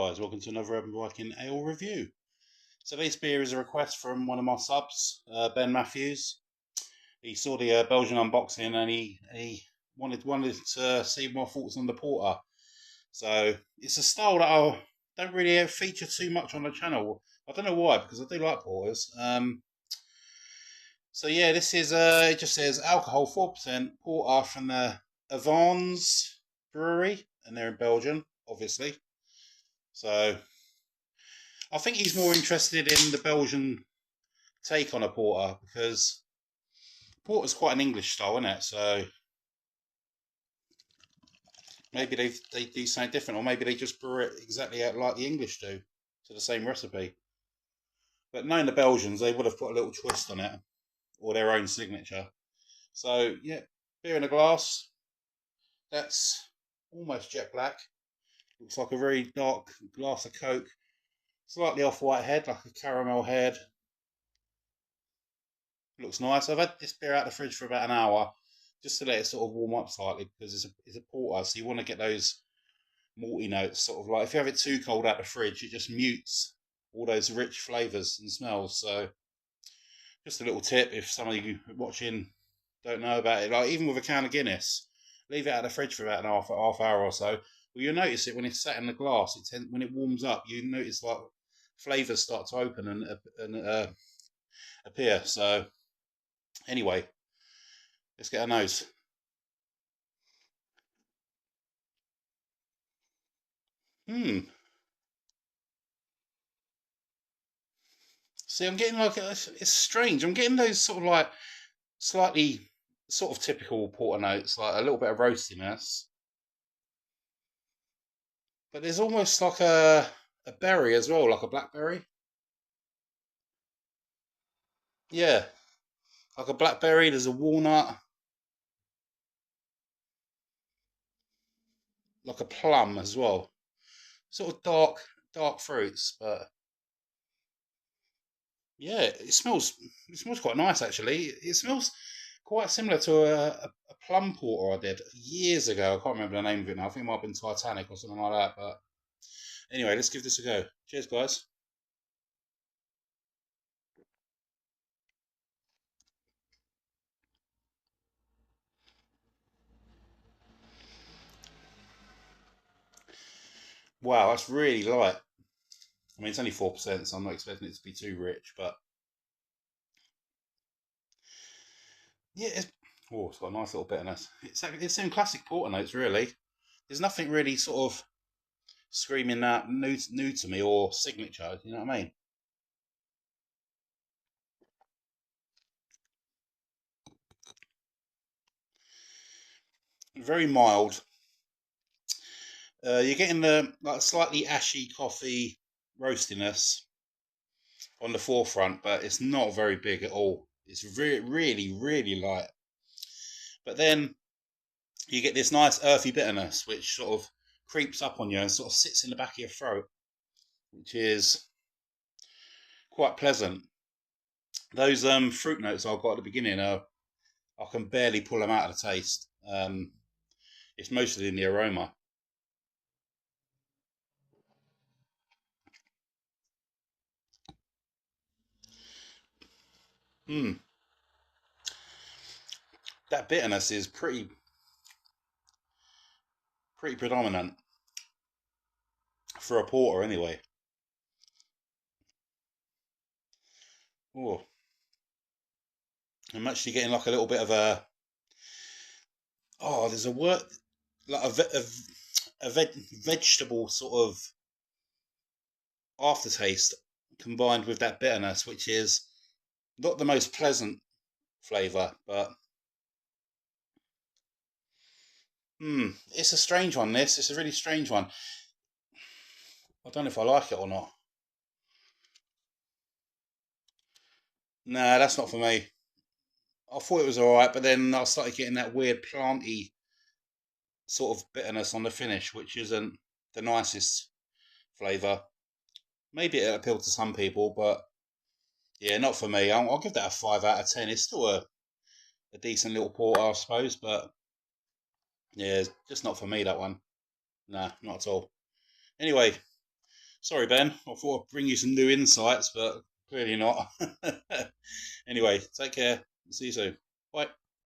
guys, welcome to another Urban Viking Ale review. So this beer is a request from one of my subs, Ben Matthews. He saw the Belgian unboxing and he wanted to see my thoughts on the porter. So it's a style that I don't really feature too much on the channel. I don't know why, because I do like porters. So yeah, this is it just says alcohol 4% porter from the Avaans Brewery, and they're in Belgium, obviously. So I think he's more interested in the Belgian take on a porter, because porter's quite an English style, isn't it? So maybe they do something different, or maybe they just brew it exactly out like the English do, to the same recipe. But knowing the Belgians, they would have put a little twist on it, or their own signature. So yeah, beer in a glass. That's almost jet black. Looks like a very dark glass of Coke. Slightly off-white head, like a caramel head. Looks nice. I've had this beer out of the fridge for about an hour, just to let it sort of warm up slightly, because it's a porter, so you want to get those malty notes. Sort of like, if you have it too cold out the fridge, it just mutes all those rich flavours and smells. So just a little tip, if some of you watching don't know about it, like even with a can of Guinness, leave it out of the fridge for about an half hour or so. Well, you'll notice it when it's sat in the glass. When it warms up, you notice like flavours start to open and appear. So anyway, let's get a nose. See, I'm getting like it's strange. I'm getting those sort of like slightly sort of typical porter notes, like a little bit of roastiness, but there's almost like a berry as well, like a blackberry. Yeah, like a blackberry. There's a walnut, like a plum as well. Sort of dark fruits, but yeah, it smells quite nice actually. It smells quite similar to a plum porter I did years ago. I can't remember the name of it now. I think it might have been Titanic or something like that. But anyway, let's give this a go. Cheers, guys. Wow, that's really light. I mean, it's only 4%, so I'm not expecting it to be too rich. But yeah, it's got a nice little bitterness. It's in classic porter notes, really. There's nothing really sort of screaming that new to me or signature. You know what I mean? Very mild. You're getting the like slightly ashy coffee roastiness on the forefront, but it's not very big at all. It's really light. But then you get this nice earthy bitterness, which sort of creeps up on you and sort of sits in the back of your throat, which is quite pleasant. Those fruit notes I've got at the beginning are I can barely pull them out of the taste. It's mostly in the aroma. Mm, that bitterness is pretty predominant for a porter, anyway. Oh, I'm actually getting like a little bit of there's a word like vegetable sort of aftertaste combined with that bitterness, which is not the most pleasant flavour, but it's a strange one. It's a really strange one. I don't know if I like it or not. Nah, that's not for me. I thought it was alright, but then I started getting that weird planty sort of bitterness on the finish, which isn't the nicest flavour. Maybe it'll appeal to some people, but yeah, not for me. I'll give that a 5 out of 10. It's still a decent little porter, I suppose, but yeah, just not for me, that one. Nah, not at all. Anyway, Sorry, Ben. I thought I'd bring you some new insights, but clearly not. Anyway, take care. See you soon. Bye.